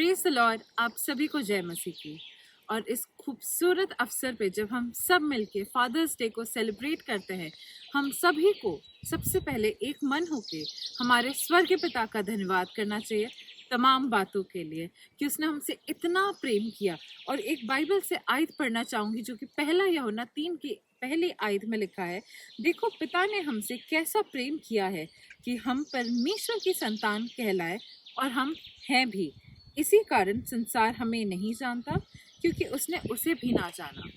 Praise the Lord. आप सभी को जय मसीह की। और इस खूबसूरत अवसर पे जब हम सब मिलके फादर्स डे को सेलिब्रेट करते हैं, हम सभी को सबसे पहले एक मन होके हमारे स्वर्ग पिता का धन्यवाद करना चाहिए तमाम बातों के लिए कि उसने हमसे इतना प्रेम किया। और एक बाइबल से आयत पढ़ना चाहूँगी जो कि पहला यूहन्ना 3 की पहली आयत में लिखा है, देखो पिता ने हमसे कैसा प्रेम किया है कि हम परमेश्वर की संतान कहलाए, और हम हैं भी। इसी कारण संसार हमें नहीं जानता क्योंकि उसने उसे भी ना जाना।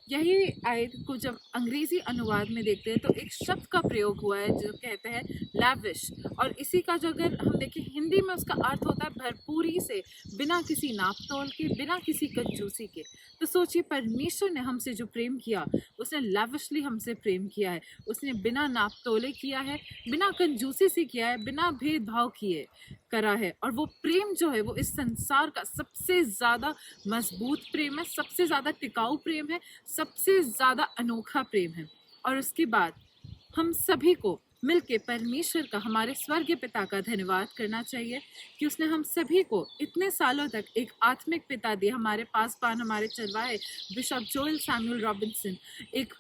यही आयत को जब अंग्रेजी अनुवाद में देखते हैं तो एक शब्द का प्रयोग हुआ है जो कहते हैं लैविश, और इसी का जो अगर हम देखें हिंदी में उसका अर्थ होता है भरपूरी से, बिना किसी नाप तोल के, बिना किसी कंजूसी के। तो सोचिए, परमेश्वर ने हमसे जो प्रेम किया, उसने लैविशली हमसे प्रेम किया है, उसने बिना नाप तोले किया है, बिना कंजूसी से किया है, बिना भेदभाव किए करा है। और वो प्रेम जो है वो इस संसार का सबसे ज़्यादा मजबूत प्रेम है, सबसे ज़्यादा टिकाऊ प्रेम है, सबसे ज़्यादा अनोखा प्रेम है। और उसके बाद हम सभी को मिलके परमेश्वर का, हमारे स्वर्गीय पिता का धन्यवाद करना चाहिए कि उसने हम सभी को इतने सालों तक एक आत्मिक पिता दिया। हमारे पासवान, हमारे चरवाहे बिशप जोएल सैमुअल रॉबिन्सन, एक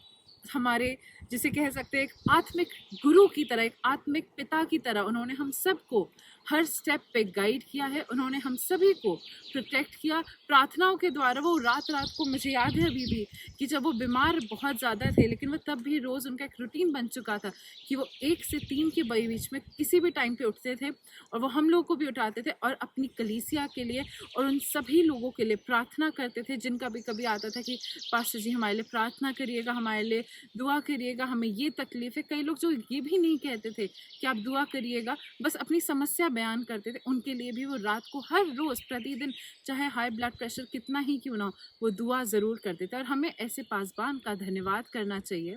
हमारे जिसे कह सकते हैं एक आत्मिक गुरु की तरह, एक आत्मिक पिता की तरह उन्होंने हम सबको हर स्टेप पे गाइड किया है। उन्होंने हम सभी को प्रोटेक्ट किया प्रार्थनाओं के द्वारा। वो रात रात को, मुझे याद है अभी भी, कि जब वो बीमार बहुत ज़्यादा थे, लेकिन वो तब भी रोज़ उनका एक रूटीन बन चुका था कि वो 1 से 3 के बीच में किसी भी टाइम पे उठते थे, और वो हम लोग को भी उठाते थे और अपनी कलीसिया के लिए और उन सभी लोगों के लिए प्रार्थना करते थे जिनका भी कभी आता था कि पास्टर जी हमारे लिए प्रार्थना करिएगा, हमारे लिए दुआ करिएगा, हमें ये तकलीफ है। कई लोग जो ये भी नहीं कहते थे कि आप दुआ करिएगा, बस अपनी समस्या बयान करते थे, उनके लिए भी वो रात को हर रोज़ प्रतिदिन, चाहे हाई ब्लड प्रेशर कितना ही क्यों ना हो, वो दुआ ज़रूर करते थे। और हमें ऐसे पासबान का धन्यवाद करना चाहिए।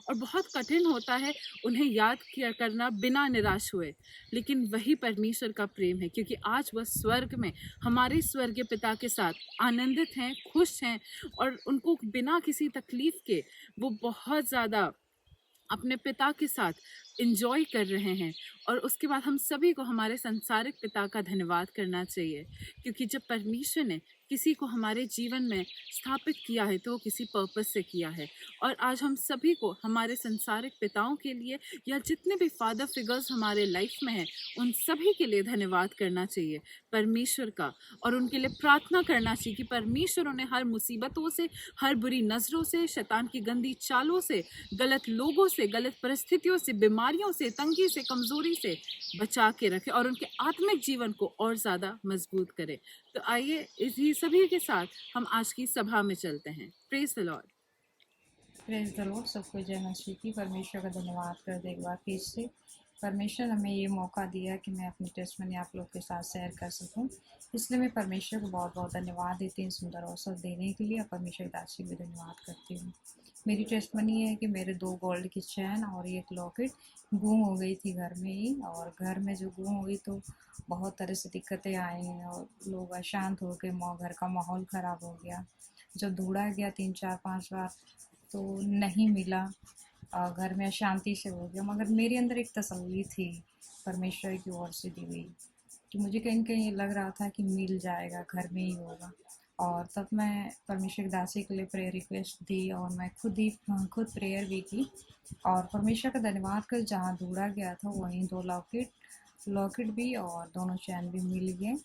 और बहुत कठिन होता है उन्हें याद किया करना बिना निराश हुए, लेकिन वही परमेश्वर का प्रेम है, क्योंकि आज वह स्वर्ग में हमारे स्वर्गीय पिता के साथ आनंदित हैं, खुश हैं, और उनको बिना किसी तकलीफ के वो बहुत ज़्यादा अपने पिता के साथ इंजॉय कर रहे हैं। और उसके बाद हम सभी को हमारे संसारिक पिता का धन्यवाद करना चाहिए, क्योंकि जब परमेश्वर ने किसी को हमारे जीवन में स्थापित किया है तो वो किसी पर्पस से किया है। और आज हम सभी को हमारे संसारिक पिताओं के लिए, या जितने भी फादर फिगर्स हमारे लाइफ में हैं, उन सभी के लिए धन्यवाद करना चाहिए परमेश्वर का, और उनके लिए प्रार्थना करना चाहिए कि परमेश्वर उन्हें हर मुसीबतों से, हर बुरी नज़रों से, शैतान की गंदी चालों से, गलत लोगों से, गलत परिस्थितियों से, बीमारियों से, तंगी से, कमज़ोरी से बचा के रखे और उनके आत्मिक जीवन को और ज़्यादा मजबूत करे। तो आइए इसी सभी के साथ हम आज की सभा में चलते हैं। Praise the Lord. Praise the Lord. सबको जय मसीह की। परमेश्वर का धन्यवाद कर दे एक बार फिर से। परमेश्वर ने हमें ये मौका दिया कि मैं अपनी टेस्टमनी आप लोग के साथ शेयर कर सकूं, इसलिए मैं परमेश्वर को बहुत बहुत धन्यवाद देती हूँ सुंदर अवसर देने के लिए, और परमेश्वर दासी भी धन्यवाद करती हूँ। मेरी टेस्टमनी है कि मेरे 2 गोल्ड की चैन और एक लॉकेट गुम हो गई थी घर में ही, और घर में जो गुम हो गई तो बहुत तरह से दिक्कतें आई हैं और लोग अशांत हो गए, घर का माहौल ख़राब हो गया। जब ढूंढा गया 3 4 5 बार तो नहीं मिला, घर में अशांति से हो गया। मगर मेरे अंदर एक तसल्ली थी परमेश्वर की ओर से दी हुई, कि मुझे कहीं न कहीं लग रहा था कि मिल जाएगा, घर में ही होगा। और तब मैं परमेश्वर की दासी के लिए प्रेयर रिक्वेस्ट दी और मैं खुद प्रेयर भी की, और परमेश्वर का धन्यवाद कर जहाँ ढूंढा गया था वहीं 2 लॉकेट भी और दोनों चैन भी मिल गए।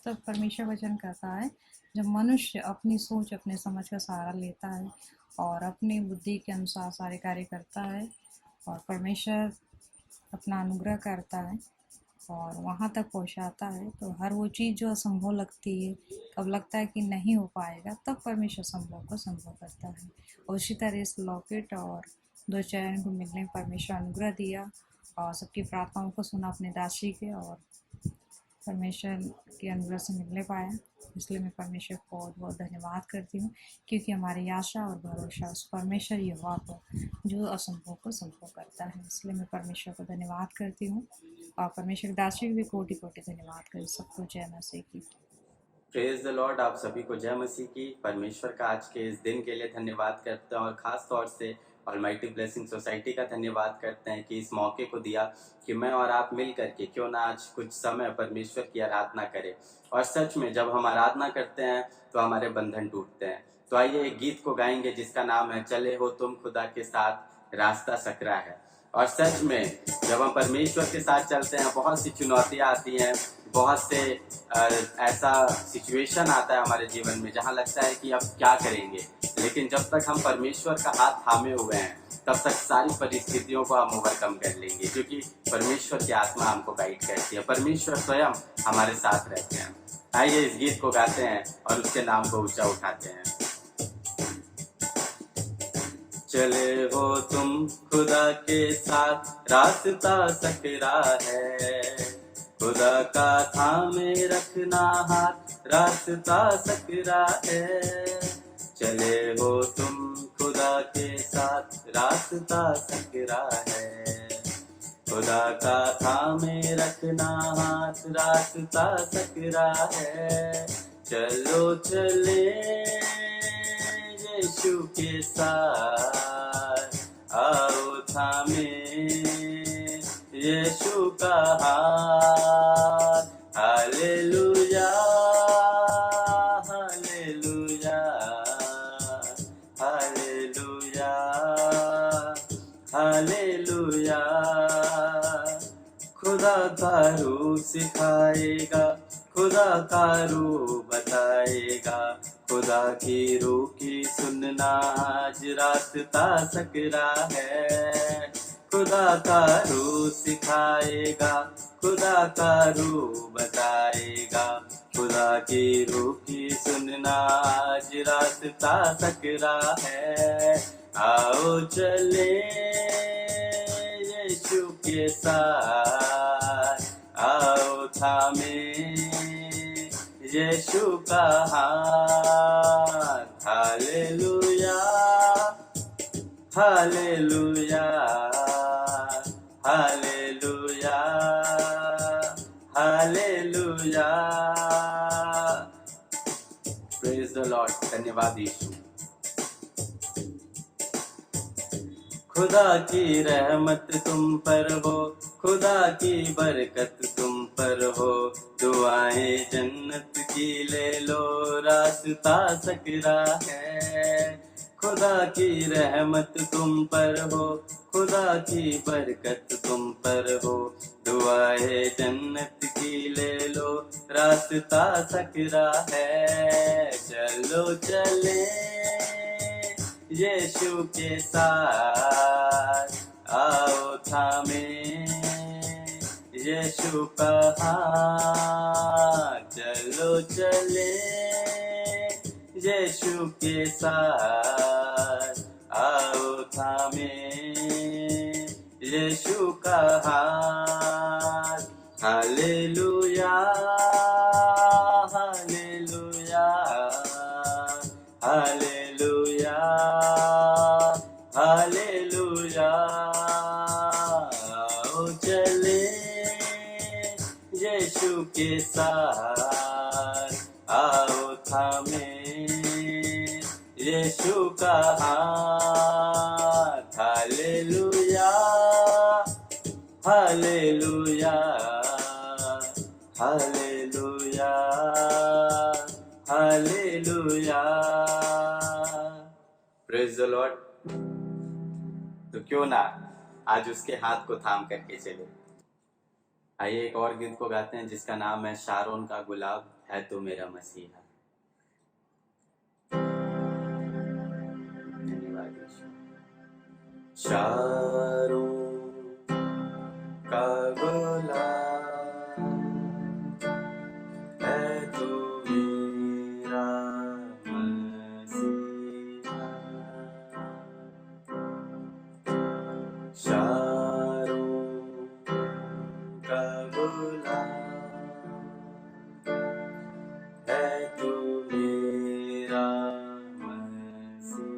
तब परमेश्वर वचन कहता है, जब मनुष्य अपनी सोच, अपने समझ का सहारा लेता है और अपनी बुद्धि के अनुसार सारे कार्य करता है, और परमेश्वर अपना अनुग्रह करता है और वहाँ तक पहुँचाता है, तो हर वो चीज़ जो असंभव लगती है, कब लगता है कि नहीं हो पाएगा, तब परमेश्वर संभव को संभव करता है। और उसी तरह इस लॉकेट और 2 चैन को मिलने परमेश्वर अनुग्रह दिया और सबकी प्रार्थनाओं को सुना अपने दासी के, और परमेश्वर के अनुग्रह से मिलने पाया। इसलिए मैं परमेश्वर को बहुत बहुत धन्यवाद करती हूँ, क्योंकि हमारी आशा और भरोसा उस परमेश्वर यहोवा पर जो असंभव को संभव करता है। इसलिए मैं परमेश्वर को धन्यवाद करती हूँ, और परमेश्वर दासी भी कोटि कोटि धन्यवाद कर सबको जय मसीह की। Praise the Lord. आप सभी को जय मसीह की। परमेश्वर का आज के इस दिन के लिए धन्यवाद करते हैं, और ख़ास तौर से ऑलमाइटी ब्लेसिंग सोसाइटी का धन्यवाद करते हैं कि इस मौके को दिया कि मैं और आप मिल करके क्यों ना आज कुछ समय परमेश्वर की आराधना करें। और सच में जब हम आराधना करते हैं तो हमारे बंधन टूटते हैं। तो आइए एक गीत को गाएंगे जिसका नाम है चले हो तुम खुदा के साथ रास्ता सकरा है। और सच में जब हम परमेश्वर के साथ चलते हैं बहुत सी चुनौतियाँ आती हैं, बहुत से ऐसा सिचुएशन आता है हमारे जीवन में जहाँ लगता है कि अब क्या करेंगे, लेकिन जब तक हम परमेश्वर का हाथ थामे हुए हैं तब तक सारी परिस्थितियों को हम ओवरकम कर लेंगे, क्योंकि परमेश्वर की आत्मा हमको गाइड करती है, परमेश्वर स्वयं हमारे साथ रहते हैं। आइए इस गीत को गाते हैं और उसके नाम को ऊंचा उठाते हैं। चले हो तुम खुदा के साथ रास्ता सकरा है, खुदा का थामे रखना हाथ रास्ता सकरा है। चले हो तुम खुदा के साथ रास्ता सकरा है, खुदा का थामे रखना हाथ रास्ता सकरा है। चलो चले यीशु के साथ, आओ थामे यीशु का हाथ। Hallelujah hallelujah hallelujah hallelujah. खुदा का रूह सिखाएगा, खुदा का रूह बताएगा, खुदा की रूह की सुनना आज रास्ता सकरा है। खुदा का रूह सिखाएगा, खुदा का रूह बताएगा, खुदा की रूह की सुनना आज रास्ता सकरा है। आओ चले यीशु के साथ, आओ थामे यीशु का हाथ। Hallelujah hallelujah hallelujah hallelujah. Praise the Lord. धन्यवाद यीशु। खुदा की रहमत तुम पर हो, खुदा की बरकत तुम पर हो, दुआएं जन्नत की ले लो रास्ता सकरा है। खुदा की रहमत तुम पर हो, खुदा की बरकत तुम पर हो, दुआएं जन्नत की ले लो रास्ता सकरा है। चलो चले यीशु के साथ, आओ थामे यीशु का हाथ। चलो चले यीशु के साथ, आओ थामे यीशु का हाथ। Hallelujah hallelujah hallelujah hallelujah. आओ चले यीशु के साथ, आओ थामे यीशु का हाथ। Hallelujah hallelujah hallelujah hallelujah. Praise the Lord. तो क्यों ना आज उसके हाथ को थाम करके चले। आइए एक और गीत को गाते हैं जिसका नाम है शारोन का गुलाब है तो मेरा मसीहा। धन्यवाद यीशु। शारोन का गुलाब है तो मेरा मसीहा। शारोन का गुलाब है तो मेरा मसीहा।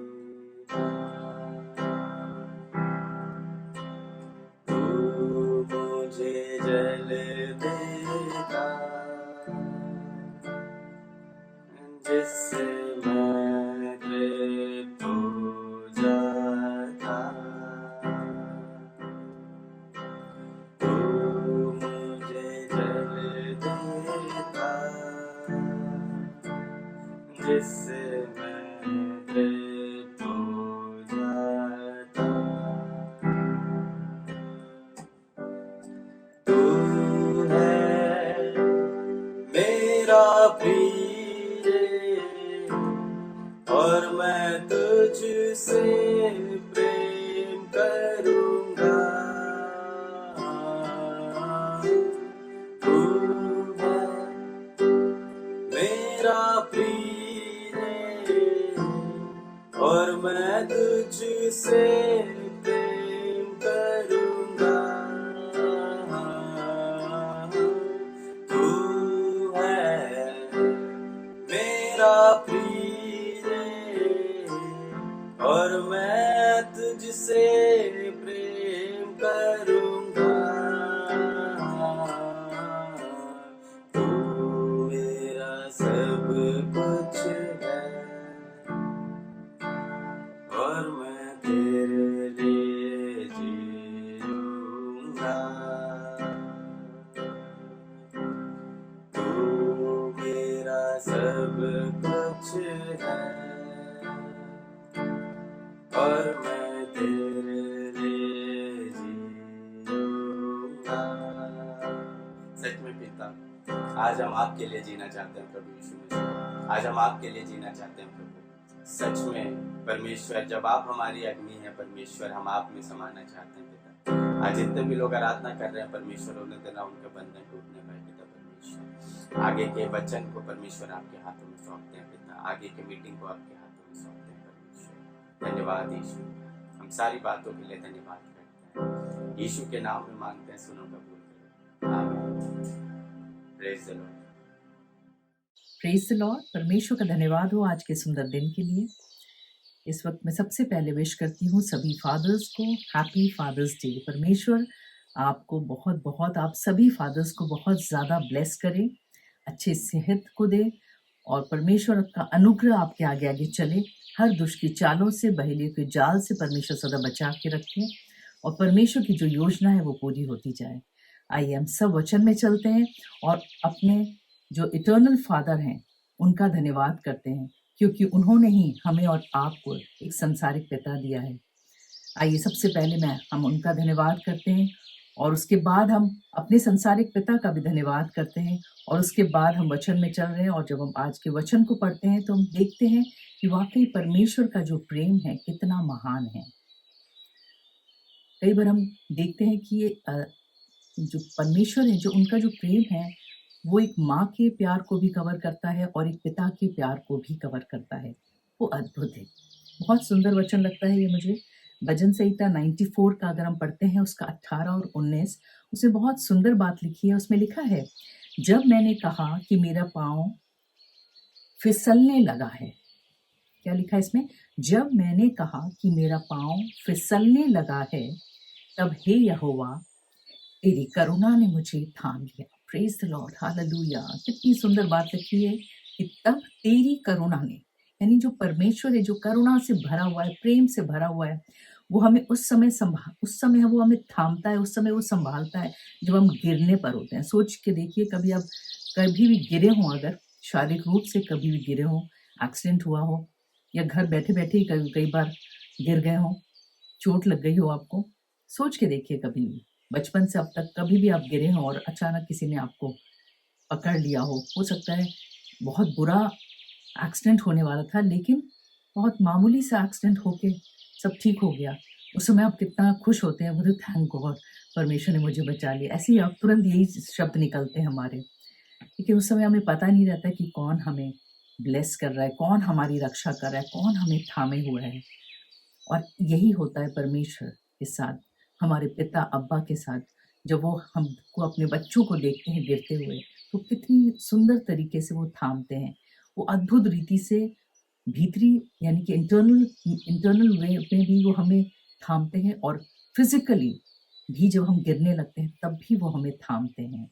तुझसे प्रेम करूंगा, तू है मेरा प्रिय और मैं तुझसे प्रेम करूंगा, तू है मेरा प्रिय और मैं तुझसे प्रेम करूंगा, तू मेरा सब कुछ है और मैं तेरे लिए जीऊंगा, तू मेरा सब कुछ है और मैं तेरे लिए जीऊंगा। सच में पिता, आज हम आपके लिए जीना चाहते हैं प्रभु यीशु मसीह, आज हम आपके लिए जीना चाहते हैं प्रभु। सच में परमेश्वर, जब आप हमारी अग्नि है परमेश्वर, हम आप में समाना चाहते हैं पिता। आज जितने भी लोग आराधना कर रहे हैं परमेश्वर, उन्हें देना उनके बंधन टूटने पाए पिता परमेश्वर। आगे के वचन को परमेश्वर आपके हाथों में सौंपते हैं पिता, आगे के मीटिंग को आपके हाथों में सौंपते हैं परमेश्वर। धन्यवाद यीशु, हम सारी बातों के लिए धन्यवाद करते हैं, यीशु के नाम में मांगते हैं, सुनो कबूल करो, आमीन। Praise the Lord. Praise the Lord. परमेश्वर का धन्यवाद हो आज के सुंदर दिन के लिए। इस वक्त मैं सबसे पहले विश करती हूँ सभी फादर्स को हैप्पी फादर्स डे। परमेश्वर आपको बहुत बहुत, आप सभी फादर्स को बहुत ज़्यादा ब्लेस करे, अच्छी सेहत को दे और परमेश्वर का अनुग्रह आपके आगे आगे चले। हर दुष्ट की चालों से, बहेलियों के जाल से परमेश्वर सदा बचा के रखे और परमेश्वर की जो योजना है वो पूरी होती जाए। आइए हम सब वचन में चलते हैं और अपने जो इटर्नल फादर हैं उनका धन्यवाद करते हैं, क्योंकि उन्होंने ही हमें और आपको एक संसारिक पिता दिया है। आइए सबसे पहले हम उनका धन्यवाद करते हैं और उसके बाद हम अपने संसारिक पिता का भी धन्यवाद करते हैं और उसके बाद हम वचन में चल रहे हैं। और जब हम आज के वचन को पढ़ते हैं तो हम देखते हैं कि वाकई परमेश्वर का जो प्रेम है कितना महान है। कई बार हम देखते हैं कि ये जो परमेश्वर है, जो उनका जो प्रेम है वो एक माँ के प्यार को भी कवर करता है और एक पिता के प्यार को भी कवर करता है। वो अद्भुत है, बहुत सुंदर वचन लगता है ये मुझे। भजन संहिता 94 का अगर हम पढ़ते हैं उसका 18 और 19, उसमें बहुत सुंदर बात लिखी है। उसमें लिखा है, जब मैंने कहा कि मेरा पाँव फिसलने लगा है। क्या लिखा है इसमें? जब मैंने कहा कि मेरा पाँव फिसलने लगा है, तब हे यहोवा तेरी करुणा ने मुझे थाम लिया। Praise the Lord, hallelujah. कितनी सुंदर बात लिखी है कि तब तेरी करुणा ने, यानी जो परमेश्वर है जो करुणा से भरा हुआ है, प्रेम से भरा हुआ है, वो हमें उस समय वो हमें थामता है, उस समय वो संभालता है जब हम गिरने पर होते हैं। सोच के देखिए, कभी आप कभी भी गिरे हों, अगर शारीरिक रूप से कभी भी गिरे हों, एक्सीडेंट हुआ हो या घर बैठे बैठे ही कई बार गिर गए हों, चोट लग गई हो आपको, सोच के देखिए कभी भी बचपन से अब तक कभी भी आप गिरे हों और अचानक किसी ने आपको पकड़ लिया हो सकता है बहुत बुरा एक्सीडेंट होने वाला था, लेकिन बहुत मामूली सा एक्सीडेंट होके सब ठीक हो गया। उस समय आप कितना खुश होते हैं, बोले थैंक गॉड, परमेश्वर ने मुझे बचा लिया। ऐसे ही आप तुरंत यही शब्द निकलते हैं हमारे, लेकिन उस समय हमें पता नहीं रहता कि कौन हमें ब्लेस कर रहा है, कौन हमारी रक्षा कर रहा है, कौन हमें थामे हुए है। और यही होता है परमेश्वर के साथ, हमारे पिता अब्बा के साथ। जब वो हमको, अपने बच्चों को देखते हैं गिरते हुए, तो कितनी सुंदर तरीके से वो थामते हैं। वो अद्भुत रीति से भीतरी, यानी कि इंटरनल वे में भी वो हमें थामते हैं और फिजिकली भी जब हम गिरने लगते हैं तब भी वो हमें थामते हैं।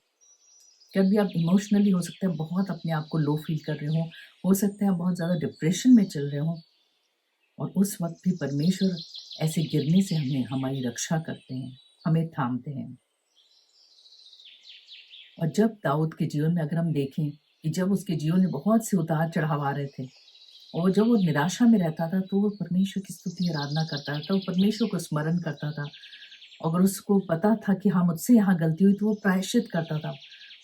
कभी आप इमोशनली हो सकता है बहुत अपने आप को लो फील कर रहे हो सकता है आप बहुत ज़्यादा डिप्रेशन में चल रहे हो, और उस वक्त भी परमेश्वर ऐसे गिरने से हमारी रक्षा करते हैं, हमें थामते हैं। और जब दाऊद के जीवन में अगर हम देखें कि जब उसके जीवन में बहुत से उतार चढ़ाव आ रहे थे और जब वो निराशा में रहता था तो वो परमेश्वर की स्तुति आराधना करता था, वो परमेश्वर को स्मरण करता था। अगर उसको पता था कि हाँ मुझसे यहाँ गलती हुई तो वो प्रायश्चित करता था,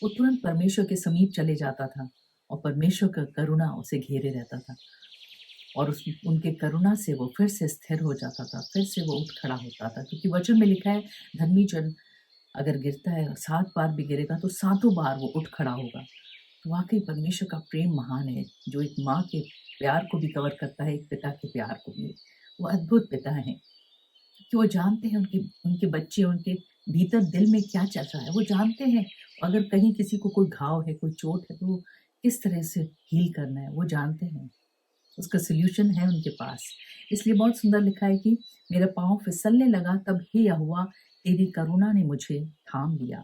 वो तुरंत परमेश्वर के समीप चले जाता था और परमेश्वर का करुणा उसे घेरे रहता था। और उनके करुणा से वो फिर से स्थिर हो जाता था, फिर से वो उठ खड़ा होता था, क्योंकि वचन में लिखा है धर्मी जन अगर गिरता है 7 बार भी गिरेगा तो 7 बार वो उठ खड़ा होगा। तो वाकई परमेश्वर का प्रेम महान है, जो एक माँ के प्यार को भी कवर करता है, एक पिता के प्यार को भी। वो अद्भुत पिता हैं कि वो जानते हैं उनके उनके बच्चे, उनके भीतर दिल में क्या चल रहा है, वो जानते हैं। अगर कहीं किसी को कोई घाव है, कोई चोट है, तो वो किस तरह से हील करना है, वो जानते हैं। उसका सॉल्यूशन है उनके पास। इसलिए बहुत सुंदर लिखा है कि मेरा पाँव फिसलने लगा, तब हे यहोवा तेरी करुणा ने मुझे थाम लिया।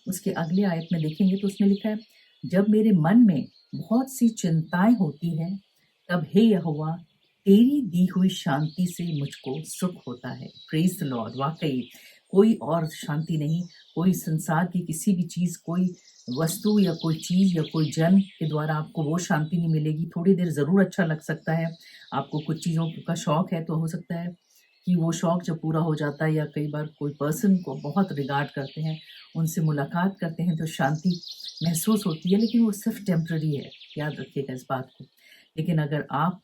उसके अगले आयत में देखेंगे तो उसमें लिखा है, जब मेरे मन में बहुत सी चिंताएं होती हैं, तब हे यहोवा तेरी दी हुई शांति से मुझको सुख होता है। Praise the Lord. वाकई कोई और शांति नहीं, कोई संसार की किसी भी चीज़, कोई वस्तु या कोई चीज़ या कोई जन के द्वारा आपको वो शांति नहीं मिलेगी। थोड़ी देर ज़रूर अच्छा लग सकता है, आपको कुछ चीज़ों का शौक है, तो हो सकता है कि वो शौक जब पूरा हो जाता है, या कई बार कोई पर्सन को बहुत रिगार्ड करते हैं, उनसे मुलाकात करते हैं तो शांति महसूस होती है, लेकिन वो सिर्फ टेम्पररी है, याद रखिएगा इस बात को। लेकिन अगर आप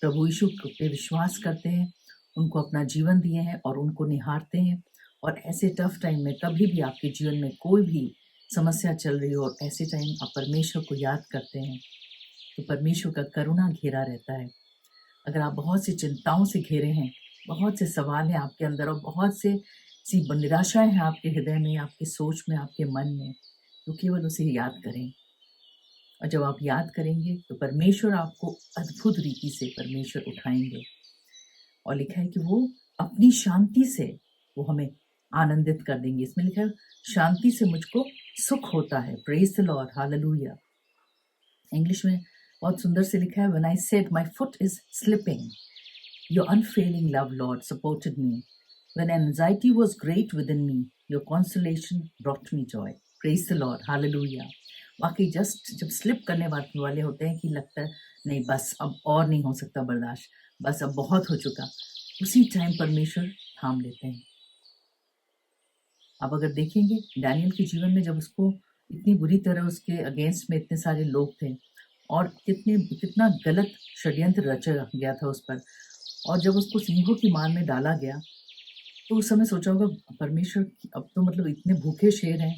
प्रभु यीशु पे विश्वास करते हैं, उनको अपना जीवन दिए हैं और उनको निहारते हैं, और ऐसे टफ टाइम में कभी भी आपके जीवन में कोई भी समस्या चल रही हो और ऐसे टाइम आप परमेश्वर को याद करते हैं, तो परमेश्वर का करुणा घेरा रहता है। अगर आप बहुत सी चिंताओं से घिरे हैं, बहुत से सवाल हैं आपके अंदर और बहुत से सी निराशाएं हैं आपके हृदय में, आपकी सोच में, आपके मन में, तो केवल उसे याद करें। और जब आप याद करेंगे तो परमेश्वर आपको अद्भुत रीति से परमेश्वर उठाएंगे। और लिखा है कि वो अपनी शांति से वो हमें आनंदित कर देंगे। इसमें लिखा है शांति से मुझको सुख होता है। Praise the Lord, hallelujah. English में बहुत सुंदर से लिखा है, when I said my foot is slipping, your unfailing love Lord supported me, when anxiety was great within me, your consolation brought me joy. Praise the Lord, hallelujah. वाकई just जब slip करने वाले होते हैं कि लगता है नहीं बस अब और नहीं हो सकता बर्दाश्त, बस अब बहुत हो चुका, उसी टाइम परमेश्वर थाम लेते हैं। अब अगर देखेंगे डैनियल के जीवन में, जब उसको इतनी बुरी तरह उसके अगेंस्ट में इतने सारे लोग थे और कितना गलत षड्यंत्र रचा गया था उस पर, और जब उसको सिंहों की मार में डाला गया, तो उस समय सोचा होगा परमेश्वर अब तो मतलब इतने भूखे शेर हैं,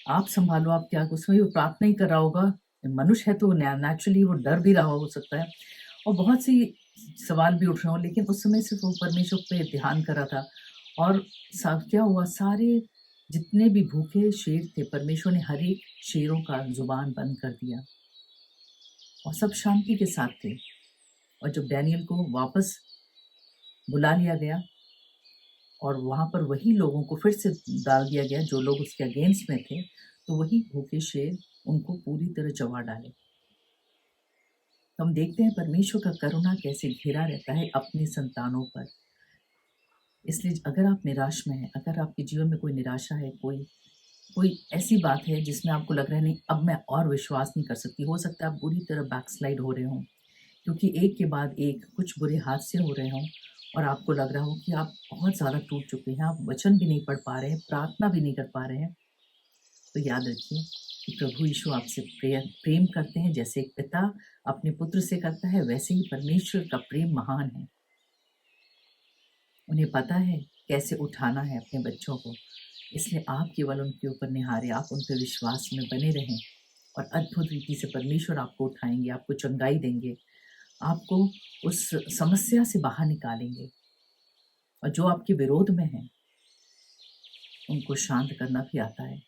आप संभालो, आप क्या। उसमें वो प्रार्थना ही कर रहा होगा, मनुष्य है तो नेचुरली वो डर भी रहा हो सकता है, और बहुत सी सवाल भी उठ रहे हो, लेकिन उस समय सिर्फ वो परमेश्वर पे ध्यान कर रहा था। और क्या हुआ, सारे जितने भी भूखे शेर थे, परमेश्वर ने हर एक शेरों का जुबान बंद कर दिया और सब शांति के साथ थे। और जब डैनियल को वापस बुला लिया गया और वहाँ पर वही लोगों को फिर से डाल दिया गया जो लोग उसके अगेंस्ट में थे, तो वही भूखे शेर उनको पूरी तरह चबा डाले। तो हम देखते हैं परमेश्वर का करुणा कैसे घिरा रहता है अपने संतानों पर। इसलिए अगर आप निराश में हैं, अगर आपके जीवन में कोई निराशा है, कोई ऐसी बात है जिसमें आपको लग रहा है नहीं अब मैं और विश्वास नहीं कर सकती, हो सकता है आप बुरी तरह बैकस्लाइड हो रहे हों, क्योंकि एक के बाद एक कुछ बुरे हादसे हो रहे हों और आपको लग रहा हो कि आप बहुत ज़्यादा टूट चुके हैं, आप वचन भी नहीं पढ़ पा रहे हैं, प्रार्थना भी नहीं कर पा रहे हैं, तो याद रखिए कि प्रभु यीशु आपसे प्रेम करते हैं। जैसे एक पिता अपने पुत्र से करता है, वैसे ही परमेश्वर का प्रेम महान है। उन्हें पता है कैसे उठाना है अपने बच्चों को, इसलिए आप केवल उनके ऊपर निहारें, आप उन पर विश्वास में बने रहें और अद्भुत रीति से परमेश्वर आपको उठाएंगे, आपको चंगाई देंगे, आपको उस समस्या से बाहर निकालेंगे, और जो आपके विरोध में हैं उनको शांत करना भी आता है।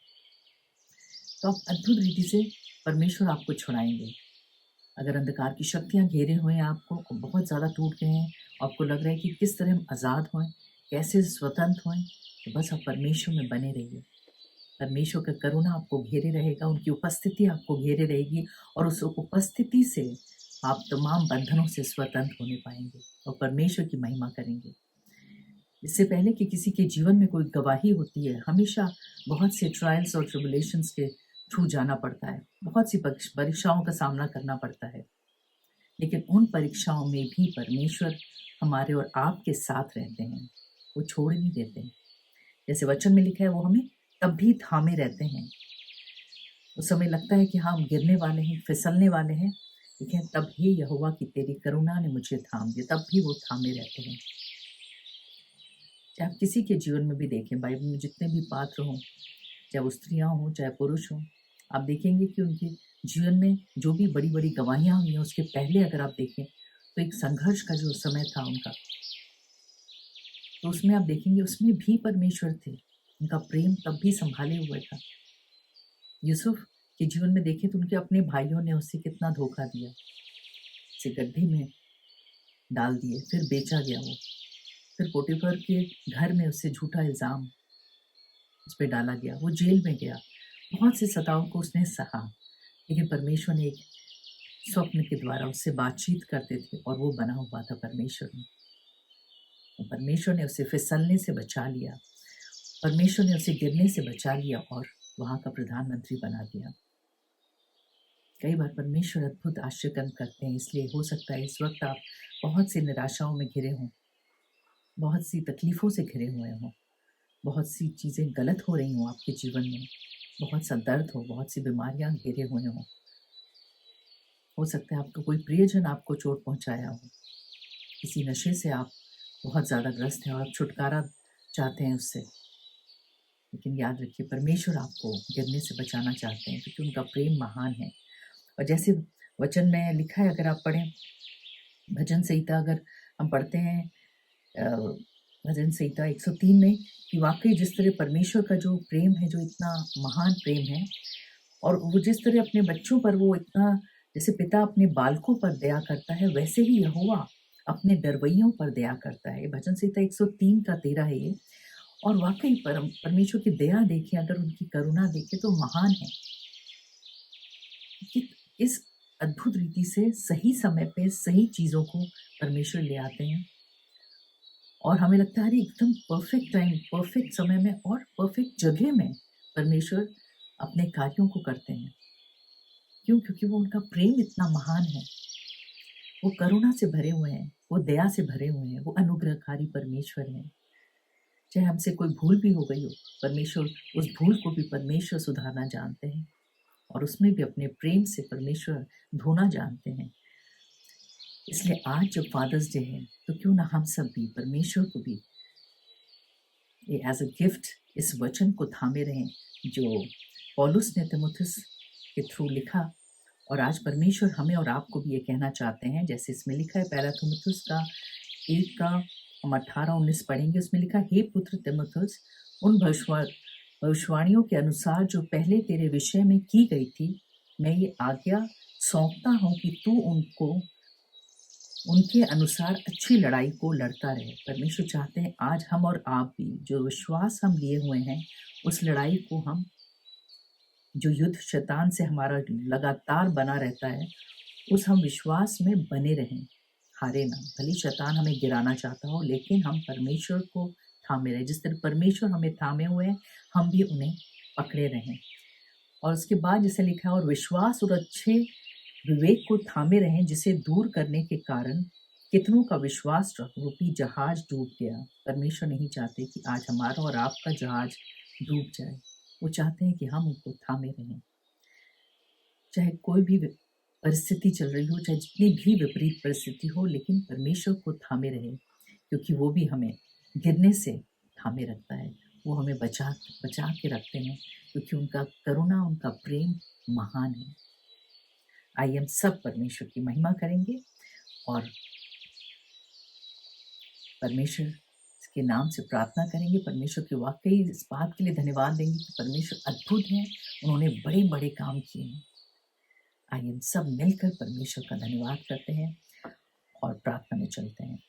तो आप अद्भुत रीति से परमेश्वर आपको छुड़ाएंगे। अगर अंधकार की शक्तियाँ घेरे हुए हैं, आपको बहुत ज़्यादा टूट गए हैं, आपको लग रहा है कि किस तरह हम आज़ाद हों, कैसे स्वतंत्र हों, तो बस आप परमेश्वर में बने रहिए। परमेश्वर का करुणा आपको घेरे रहेगा, उनकी उपस्थिति आपको घेरे रहेगी, और उस उपस्थिति से आप तमाम बंधनों से स्वतंत्र होने पाएंगे और परमेश्वर की महिमा करेंगे। इससे पहले कि किसी के जीवन में कोई गवाही होती है, हमेशा बहुत से ट्रायल्स और ट्रिबुलेशंस के थ्रू जाना पड़ता है, बहुत सी परीक्षाओं का सामना करना पड़ता है, लेकिन उन परीक्षाओं में भी परमेश्वर हमारे और आपके साथ रहते हैं, वो छोड़ नहीं देते हैं। जैसे वचन में लिखा है, वो हमें तब भी थामे रहते हैं। उस समय लगता है कि हाँ हम गिरने वाले हैं, फिसलने वाले हैं, ठीक है, तब हे यहोवा की तेरी करुणा ने मुझे थाम दिया, तब भी वो थामे रहते हैं। चाहे आप किसी के जीवन में भी देखें, बाइबल में जितने भी पात्र हों, चाहे वो स्त्रियाँ हों चाहे पुरुष हों, आप देखेंगे कि उनके जीवन में जो भी बड़ी बड़ी गवाहियाँ हुई हैं, उसके पहले अगर आप देखें तो एक संघर्ष का जो समय था उनका, तो उसमें आप देखेंगे उसमें भी परमेश्वर थे, उनका प्रेम तब भी संभाले हुए था। यूसुफ के जीवन में देखें तो उनके अपने भाइयों ने उससे कितना धोखा दिया, उसे गड्ढे में डाल दिए, फिर बेचा गया वो, फिर पोटीफर के घर में उससे झूठा इल्ज़ाम उस पर डाला गया, वो जेल में गया, बहुत से सताओं को उसने सहा, लेकिन परमेश्वर ने एक स्वप्न के द्वारा उससे बातचीत करते थे और वो बना हुआ था परमेश्वर में। परमेश्वर ने उसे फिसलने से बचा लिया, परमेश्वर ने उसे गिरने से बचा लिया और वहाँ का प्रधानमंत्री बना दिया। कई बार परमेश्वर अद्भुत आश्चर्य करते हैं, इसलिए हो सकता है इस वक्त आप बहुत सी निराशाओं में घिरे हों, बहुत सी तकलीफ़ों से घिरे हुए हों, बहुत सी चीज़ें गलत हो रही हों आपके जीवन में, बहुत सा दर्द हो, बहुत सी बीमारियां घेरे हुए हों। हो सकता है आपका कोई प्रियजन आपको चोट पहुंचाया हो, किसी नशे से आप बहुत ज़्यादा ग्रस्त हैं और आप छुटकारा चाहते हैं उससे, लेकिन याद रखिए परमेश्वर आपको गिरने से बचाना चाहते हैं क्योंकि उनका प्रेम महान है। और जैसे वचन में लिखा है, अगर आप पढ़ें भजन संहिता, अगर हम पढ़ते हैं भजन संहिता 103 में, कि वाकई जिस तरह परमेश्वर का जो प्रेम है, जो इतना महान प्रेम है, और वो जिस तरह अपने बच्चों पर वो इतना, जैसे पिता अपने बालकों पर दया करता है, वैसे ही यहोवा अपने डरवैयों पर दया करता है। भजन संहिता 103 का 13 है ये। और वाकई परमेश्वर की दया देखें, अगर उनकी करुणा देखें तो महान है कि इस अद्भुत रीति से सही समय पे सही चीज़ों को परमेश्वर ले आते हैं और हमें लगता है एकदम परफेक्ट टाइम, परफेक्ट समय में और परफेक्ट जगह में परमेश्वर अपने कार्यों को करते हैं। क्यों? क्योंकि वो उनका प्रेम इतना महान है, वो करुणा से भरे हुए हैं, वो दया से भरे हुए हैं, वो अनुग्रहकारी परमेश्वर हैं। चाहे हमसे कोई भूल भी हो गई हो, परमेश्वर उस भूल को भी परमेश्वर सुधारना जानते हैं और उसमें भी अपने प्रेम से परमेश्वर धोना जानते हैं। इसलिए आज जब फादर्स डे है तो क्यों ना हम सब भी परमेश्वर को भी एज अ गिफ्ट इस वचन को थामे रहें जो पौलुस ने तीमुथियुस के थ्रू लिखा, और आज परमेश्वर हमें और आपको भी ये कहना चाहते हैं, जैसे इसमें लिखा है पहला तीमुथियुस का 1 का हम 18-19 पढ़ेंगे। उसमें लिखा, हे पुत्र तीमुथियुस, उन भविष्यवाणियों के अनुसार जो पहले तेरे विषय में की गई थी, मैं ये आज्ञा सौंपता हूँ कि तू उनके अनुसार अच्छी लड़ाई को लड़ता रहे। परमेश्वर चाहते हैं आज हम और आप भी जो विश्वास हम लिए हुए हैं, उस लड़ाई को हम, जो युद्ध शैतान से हमारा लगातार बना रहता है, उस हम विश्वास में बने रहें, हारे ना। भले शैतान हमें गिराना चाहता हो, लेकिन हम परमेश्वर को थामे रहें। जिस तरह परमेश्वर हमें थामे हुए हैं, हम भी उन्हें पकड़े रहें। और उसके बाद जैसे लिखा है, और विश्वास और अच्छे विवेक को थामे रहें, जिसे दूर करने के कारण कितनों का विश्वास रूपी जहाज डूब गया। परमेश्वर नहीं चाहते कि आज हमारा और आपका जहाज डूब जाए, वो चाहते हैं कि हम उनको थामे रहें। चाहे कोई भी परिस्थिति चल रही हो, चाहे जितनी भी विपरीत परिस्थिति हो, लेकिन परमेश्वर को थामे रहे, क्योंकि वो भी हमें गिरने से थामे रखता है, वो हमें बचा के रखते हैं, क्योंकि उनका करुणा, उनका प्रेम महान है। आइए हम सब परमेश्वर की महिमा करेंगे और परमेश्वर के नाम से प्रार्थना करेंगे। परमेश्वर के वाकई इस बात के लिए धन्यवाद देंगे कि परमेश्वर अद्भुत हैं, उन्होंने बड़े बड़े काम किए हैं। आइए हम सब मिलकर परमेश्वर का धन्यवाद करते हैं और प्रार्थना में चलते हैं।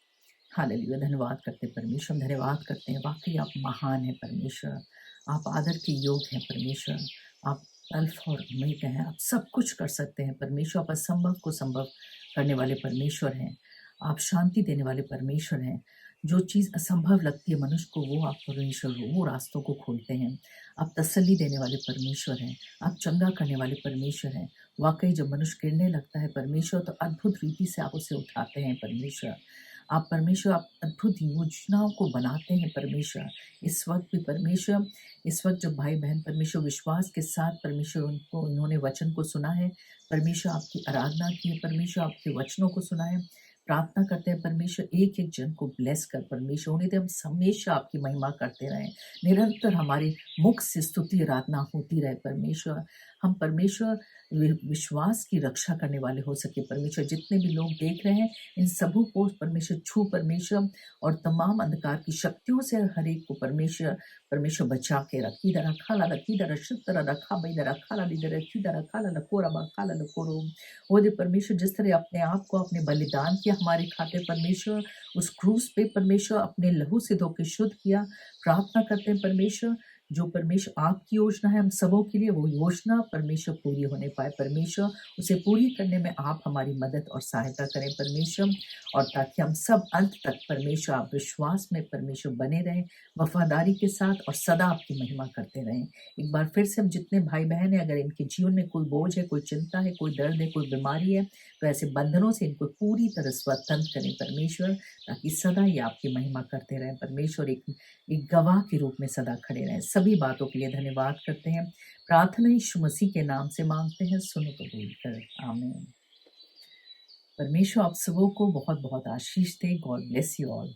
हालेलुया। धन्यवाद करते हैं परमेश्वर, धन्यवाद करते हैं, वाकई आप महान हैं परमेश्वर, आप आदर के योग हैं परमेश्वर, आप अल्फा और ओमेगा हैं, आप सब कुछ कर सकते हैं परमेश्वर, आप असंभव को संभव करने वाले परमेश्वर हैं, आप शांति देने वाले परमेश्वर हैं। जो चीज़ असंभव लगती है मनुष्य को, वो आप परमेश्वर वो रास्तों को खोलते हैं। आप तसल्ली देने वाले परमेश्वर हैं, आप चंगा करने वाले परमेश्वर हैं। वाकई जब मनुष्य गिरने लगता है परमेश्वर, तो अद्भुत रीति से आप उसे उठाते हैं परमेश्वर। आप परमेश्वर आप अद्भुत योजनाओं को बनाते हैं परमेश्वर। इस वक्त भी परमेश्वर, इस वक्त जो भाई बहन परमेश्वर विश्वास के साथ परमेश्वर उनको इन्होंने वचन को सुना है, परमेश्वर आपकी आराधना की है, परमेश्वर आपके वचनों को सुना है, प्रार्थना करते हैं परमेश्वर एक एक जन को ब्लेस कर परमेश्वर उन्हें दे, हम हमेशा आपकी महिमा करते रहें, निरंतर हमारे मुख से स्तुति आराधना होती रहे परमेश्वर। हम परमेश्वर विश्वास की रक्षा करने वाले हो सके परमेश्वर। जितने भी लोग देख रहे हैं इन सबों को परमेश्वर छू परमेश्वर, और तमाम अंधकार की शक्तियों से हर एक को परमेश्वर परमेश्वर बचा के रख। इधर खाला इधर शुतर रखा इधर खाला इधर इधर खाला कोरा खाला कोरो वो दे परमेश्वर। जिस तरह अपने आप को अपने बलिदान किया हमारे खातिर परमेश्वर, उस क्रूस पे परमेश्वर अपने लहू से धो के शुद्ध किया। प्रार्थना करते हैं परमेश्वर जो परमेश्वर आपकी योजना है हम सबों के लिए, वो योजना परमेश्वर पूरी होने पाए परमेश्वर। उसे पूरी करने में आप हमारी मदद और सहायता करें परमेश्वर, और ताकि हम सब अंत तक परमेश्वर आप विश्वास में परमेश्वर बने रहें, वफादारी के साथ, और सदा आपकी महिमा करते रहें। एक बार फिर से हम जितने भाई बहन हैं, अगर इनके जीवन में कोई बोझ है, कोई चिंता है, कोई दर्द है, कोई बीमारी है, तो ऐसे बंधनों से इनको पूरी तरह स्वतंत्र करें परमेश्वर, ताकि सदा ही आपकी महिमा करते रहें परमेश्वर। एक गवाह के रूप में सदा खड़े रहें। सभी बातों के लिए धन्यवाद करते हैं। प्रार्थना यीशु मसीह के नाम से मांगते हैं, सुनो कबूल कर, आमीन। परमेश्वर आप सबों को बहुत बहुत आशीष दे। God bless you all.